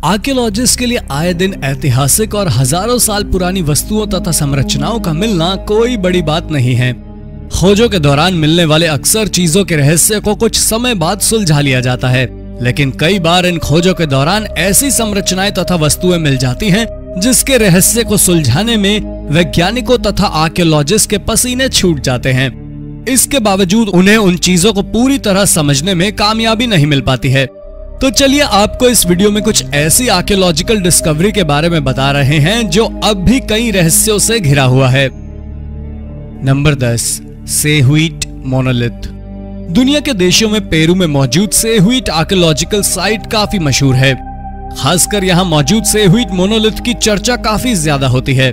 Archaeologist के लिए आए दिन ऐतिहासिक और हजारों साल पुरानी वस्तुओं तथा संरचनाओं का मिलना कोई बड़ी बात नहीं है। खोजों के दौरान मिलने वाले अक्सर चीजों के रहस्य को कुछ समय बाद सुलझा लिया जाता है, लेकिन कई बार इन खोजों के दौरान ऐसी संरचनाएं तथा वस्तुएं मिल जाती हैं जिसके रहस्य को सुलझाने में वैज्ञानिकों तथा आर्कियोलॉजिस्ट के पसीने छूट जाते हैं। इसके बावजूद उन्हें उन चीजों को पूरी तरह समझने में कामयाबी नहीं मिल पाती है। तो चलिए आपको इस वीडियो में कुछ ऐसी आर्कियोलॉजिकल डिस्कवरी के बारे में बता रहे हैं जो अब भी कई रहस्यों से घिरा हुआ है। नंबर 10, सेहुइट मोनोलिथ। दुनिया के देशों में पेरू में मौजूद सेहुइट आर्कियोलॉजिकल साइट काफी मशहूर है। खासकर यहाँ मौजूद सेहुइट मोनोलिथ की चर्चा काफी ज्यादा होती है।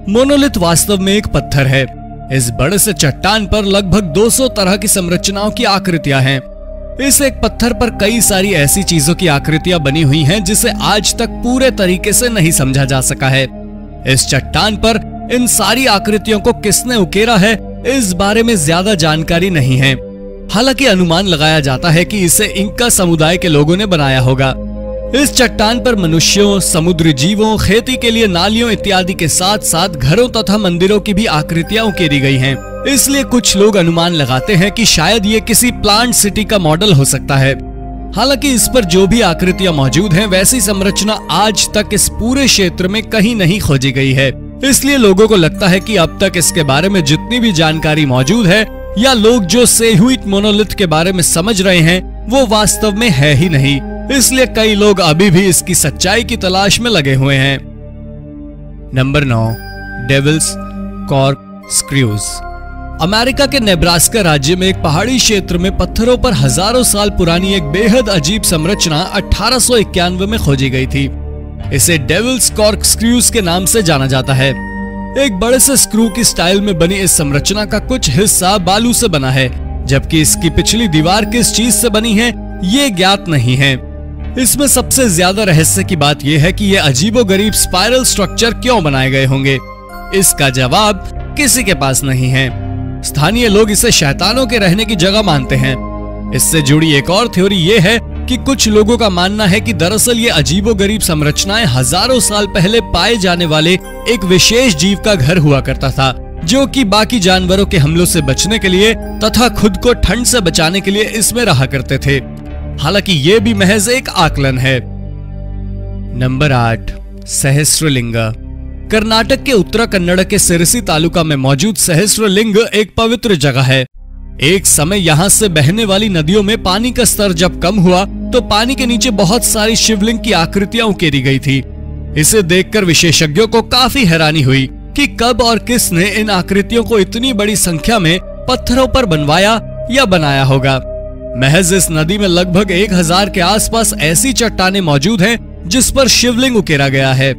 मोनोलिथ वास्तव में एक पत्थर है। इस बड़े से चट्टान पर लगभग 200 तरह की संरचनाओं की आकृतियां हैं। इस एक पत्थर पर कई सारी ऐसी चीजों की आकृतियां बनी हुई हैं जिसे आज तक पूरे तरीके से नहीं समझा जा सका है। इस चट्टान पर इन सारी आकृतियों को किसने उकेरा है, इस बारे में ज्यादा जानकारी नहीं है। हालांकि अनुमान लगाया जाता है कि इसे इंका समुदाय के लोगों ने बनाया होगा। इस चट्टान पर मनुष्यों, समुद्री जीवों, खेती के लिए नालियों इत्यादि के साथ साथ घरों तथा मंदिरों की भी आकृतियां उकेरी गई हैं। इसलिए कुछ लोग अनुमान लगाते हैं कि शायद ये किसी प्लांट सिटी का मॉडल हो सकता है। हालांकि इस पर जो भी आकृतियां मौजूद हैं, वैसी संरचना आज तक इस पूरे क्षेत्र में कहीं नहीं खोजी गई है। इसलिए लोगों को लगता है कि अब तक इसके बारे में जितनी भी जानकारी मौजूद है या लोग जो सेहुइट मोनोलिथ के बारे में समझ रहे हैं वो वास्तव में है ही नहीं। इसलिए कई लोग अभी भी इसकी सच्चाई की तलाश में लगे हुए हैं। Number 9, devil's corkscrews. America के नेब्रास्का राज्य में एक पहाड़ी क्षेत्र में पत्थरों पर हजारों साल पुरानी एक बेहद अजीब संरचना 1891 में खोजी गई थी। इसे डेविल्स कॉर्क स्क्रूज के नाम से जाना जाता है। एक बड़े से स्क्रू की स्टाइल में बनी इस संरचना का कुछ हिस्सा बालू से बना है, जबकि इसकी पिछली दीवार किस चीज से बनी है ये ज्ञात नहीं है। इसमें सबसे ज्यादा रहस्य की बात यह है कि ये अजीबोगरीब स्पाइरल स्ट्रक्चर क्यों बनाए गए होंगे। इसका जवाब किसी के पास नहीं है। स्थानीय लोग इसे शैतानों के रहने की जगह मानते हैं। इससे जुड़ी एक और थ्योरी ये है कि कुछ लोगों का मानना है कि दरअसल ये अजीबोगरीब संरचनाएं हजारों साल पहले पाए जाने वाले एक विशेष जीव का घर हुआ करता था, जो कि बाकी जानवरों के हमलों से बचने के लिए तथा खुद को ठंड से बचाने के लिए इसमें रहा करते थे। हालांकि ये भी महज एक आकलन है। नंबर 8, सहस्रलिंग। कर्नाटक के उत्तरा कन्नड़ के सिरसी तालुका में मौजूद सहस्रलिंग एक पवित्र जगह है। एक समय यहाँ से बहने वाली नदियों में पानी का स्तर जब कम हुआ तो पानी के नीचे बहुत सारी शिवलिंग की आकृतियां उकेरी गई थी। इसे देखकर विशेषज्ञों को काफी हैरानी हुई कि कब और किसने इन आकृतियों को इतनी बड़ी संख्या में पत्थरों पर बनवाया या बनाया होगा। महज इस नदी में लगभग 1000 के आसपास ऐसी चट्टानें मौजूद हैं जिस पर शिवलिंग उकेरा गया है।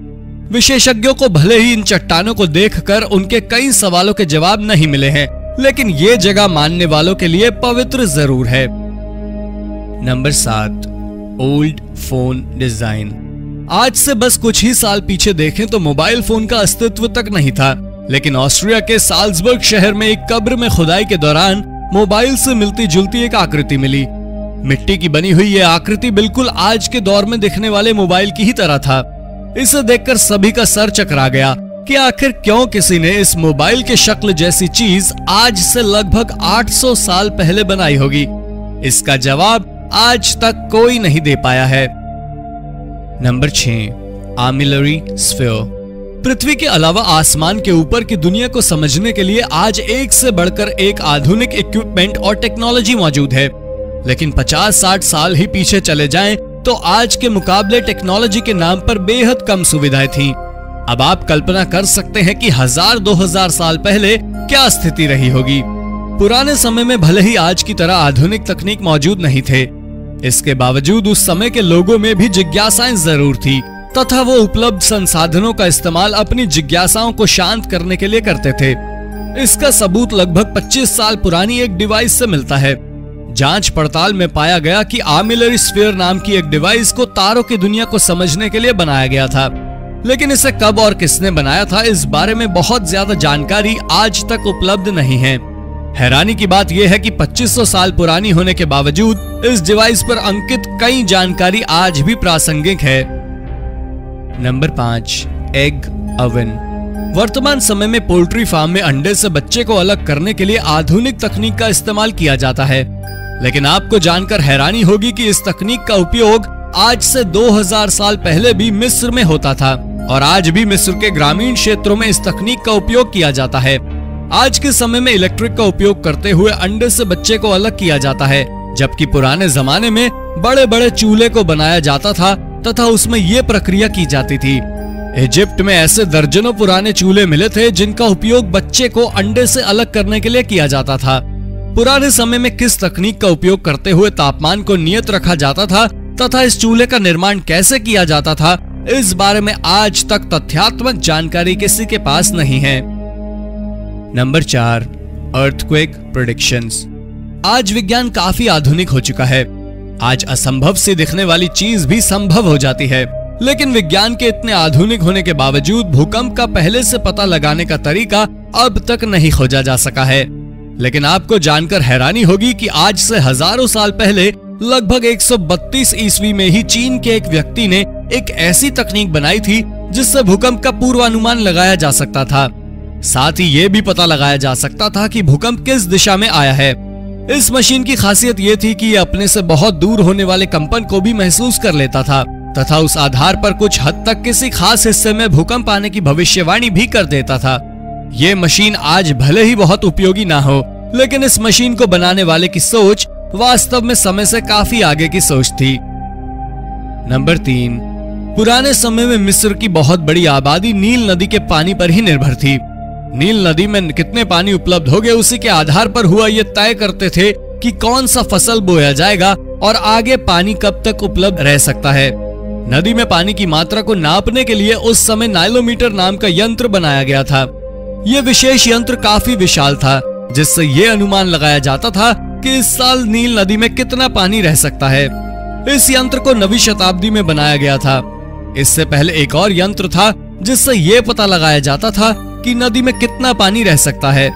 विशेषज्ञों को भले ही इन चट्टानों को देखकर उनके कई सवालों के जवाब नहीं मिले हैं, लेकिन ये जगह मानने वालों के लिए पवित्र जरूर है। Number 7, old phone design. आज से बस कुछ ही साल पीछे देखें तो मोबाइल फोन का अस्तित्व तक नहीं था, लेकिन ऑस्ट्रिया के साल्जबर्ग शहर में एक कब्र में खुदाई के दौरान मोबाइल से मिलती जुलती एक आकृति मिली। मिट्टी की बनी हुई यह आकृति बिल्कुल आज के दौर में दिखने वाले मोबाइल की ही तरह था। इसे देखकर सभी का सर चकरा गया कि आखिर क्यों किसी ने इस मोबाइल के शक्ल जैसी चीज आज से लगभग 800 साल पहले बनाई होगी। इसका जवाब आज तक कोई नहीं दे पाया है। Number 6, आर्मिलरी sphere. पृथ्वी के अलावा आसमान के ऊपर की दुनिया को समझने के लिए आज एक से बढ़कर एक आधुनिक इक्विपमेंट और टेक्नोलॉजी मौजूद है, लेकिन 50-60 साल ही पीछे चले जाएं तो आज के मुकाबले टेक्नोलॉजी के नाम पर बेहद कम सुविधाएं थीं। अब आप कल्पना कर सकते हैं कि 1000-2000 साल पहले क्या स्थिति रही होगी। पुराने समय में भले ही आज की तरह आधुनिक तकनीक मौजूद नहीं थे, इसके बावजूद उस समय के लोगों में भी जिज्ञासाएं जरूर थी तथा वो उपलब्ध संसाधनों का इस्तेमाल अपनी जिज्ञासाओं को शांत करने के लिए करते थे। इसका सबूत लगभग 25 साल पुरानी एक डिवाइस से मिलता है। जांच पड़ताल में पाया गया कि आर्मिलरी स्फीयर नाम की एक डिवाइस को तारों की दुनिया को समझने के लिए बनाया गया था, लेकिन इसे कब और किसने बनाया था इस बारे में बहुत ज्यादा जानकारी आज तक उपलब्ध नहीं है। हैरानी की बात यह है कि 2500 साल पुरानी होने के बावजूद इस डिवाइस पर अंकित कई जानकारी आज भी प्रासंगिक है। Number 5, egg oven. वर्तमान समय में पोल्ट्री फार्म में अंडे से बच्चे को अलग करने के लिए आधुनिक तकनीक का इस्तेमाल किया जाता है, लेकिन आपको जानकर हैरानी होगी कि इस तकनीक का उपयोग आज से 2000 साल पहले भी मिस्र में होता था और आज भी मिस्र के ग्रामीण क्षेत्रों में इस तकनीक का उपयोग किया जाता है। आज के समय में इलेक्ट्रिक का उपयोग करते हुए अंडे से बच्चे को अलग किया जाता है, जबकि पुराने जमाने में बड़े बड़े चूल्हे को बनाया जाता था तथा उसमें ये प्रक्रिया की जाती थी। इजिप्ट में ऐसे दर्जनों पुराने चूल्हे मिले थे जिनका उपयोग बच्चे को अंडे से अलग करने के लिए किया जाता था। पुराने समय में किस तकनीक का उपयोग करते हुए तापमान को नियत रखा जाता था तथा इस चूल्हे का निर्माण कैसे किया जाता था, इस बारे में आज तक तथ्यात्मक जानकारी किसी के पास नहीं है। Number 4, earthquake predictions. आज विज्ञान काफी आधुनिक हो चुका है। आज असंभव से दिखने वाली चीज भी संभव हो जाती है, लेकिन विज्ञान के इतने आधुनिक होने के बावजूद भूकंप का पहले से पता लगाने का तरीका अब तक नहीं खोजा जा सका है। लेकिन आपको जानकर हैरानी होगी कि आज से हजारों साल पहले लगभग 132 ईस्वी में ही चीन के एक व्यक्ति ने एक ऐसी तकनीक बनाई थी जिससे भूकंप का पूर्वानुमान लगाया जा सकता था। साथ ही ये भी पता लगाया जा सकता था कि भूकंप किस दिशा में आया है। इस मशीन की खासियत ये थी कि ये अपने से बहुत दूर होने वाले कंपन को भी महसूस कर लेता था तथा उस आधार पर कुछ हद तक किसी खास हिस्से में भूकंप आने की भविष्यवाणी भी कर देता था। ये मशीन आज भले ही बहुत उपयोगी ना हो, लेकिन इस मशीन को बनाने वाले की सोच वास्तव में समय से काफी आगे की सोच थी। नंबर 3, पुराने समय में मिस्र की बहुत बड़ी आबादी नील नदी के पानी पर ही निर्भर थी। नील नदी में कितने पानी उपलब्ध होंगे उसी के आधार पर हुआ ये तय करते थे कि कौन सा फसल बोया जाएगा और आगे पानी कब तक उपलब्ध रह सकता है। नदी में पानी की मात्रा को नापने के लिए उस समय नाइलोमीटर नाम का यंत्र बनाया गया था। यह विशेष यंत्र काफी विशाल था, जिससे ये अनुमान लगाया जाता था कि इस साल नील नदी में कितना पानी रह सकता है। इस यंत्र को 9वीं शताब्दी में बनाया गया था। इससे पहले एक और यंत्र था जिससे ये पता लगाया जाता था कि नदी में कितना पानी रह सकता है,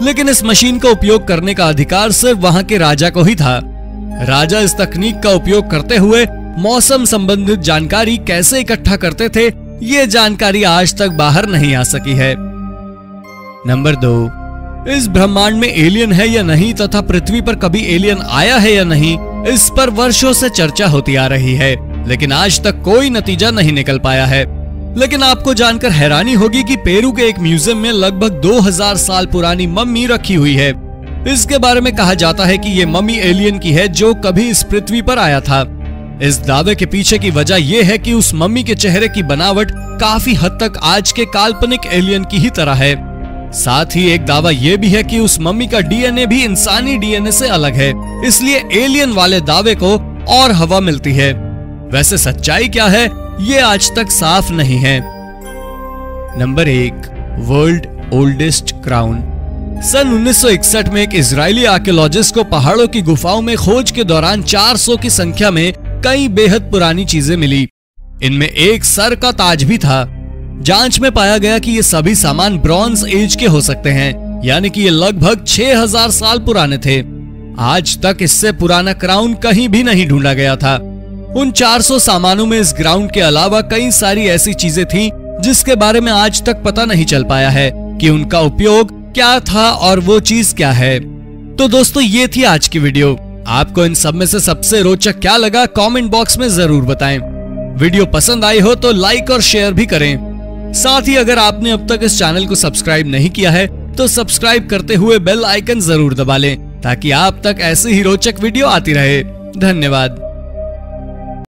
लेकिन इस मशीन का उपयोग करने का अधिकार सिर्फ वहां के राजा को ही था। राजा इस तकनीक का उपयोग करते हुए मौसम संबंधित जानकारी कैसे इकट्ठा करते थे, ये जानकारी आज तक बाहर नहीं आ सकी है। नंबर 2, इस ब्रह्मांड में एलियन है या नहीं तथा पृथ्वी पर कभी एलियन आया है या नहीं, इस पर वर्षों से चर्चा होती आ रही है, लेकिन आज तक कोई नतीजा नहीं निकल पाया है। लेकिन आपको जानकर हैरानी होगी कि पेरू के एक म्यूजियम में लगभग 2000 साल पुरानी मम्मी रखी हुई है। इसके बारे में कहा जाता है कि ये मम्मी एलियन की है जो कभी इस पृथ्वी पर आया था। इस दावे के पीछे की वजह यह है कि उस मम्मी के चेहरे की बनावट काफी हद तक आज के काल्पनिक एलियन की ही तरह है। साथ ही एक दावा यह भी है कि उस मम्मी का डीएनए भी इंसानी डीएनए से अलग है, इसलिए एलियन वाले दावे को और हवा मिलती है। वैसे सच्चाई क्या है ये आज तक साफ नहीं है। Number 1, world oldest crown. सन 1961 में एक इजरायली आर्कियोलॉजिस्ट को पहाड़ों की गुफाओं में खोज के दौरान 400 की संख्या में कई बेहद पुरानी चीजें मिली। इनमें एक सर का ताज भी था। जांच में पाया गया कि ये सभी सामान ब्रॉन्ज एज के हो सकते हैं, यानी कि ये लगभग 6000 साल पुराने थे। आज तक इससे पुराना क्राउन कहीं भी नहीं ढूंढा गया था। उन 400 सामानों में इस ग्राउंड के अलावा कई सारी ऐसी चीजें थीं जिसके बारे में आज तक पता नहीं चल पाया है कि उनका उपयोग क्या था और वो चीज क्या है। तो दोस्तों ये थी आज की वीडियो। आपको इन सब में से सबसे रोचक क्या लगा कमेंट बॉक्स में जरूर बताएं। वीडियो पसंद आई हो तो लाइक और शेयर भी करें। साथ ही अगर आपने अब तक इस चैनल को सब्सक्राइब नहीं किया है तो सब्सक्राइब करते हुए बेल आइकन जरूर दबा लें ताकि आप तक ऐसी ही रोचक वीडियो आती रहे। धन्यवाद।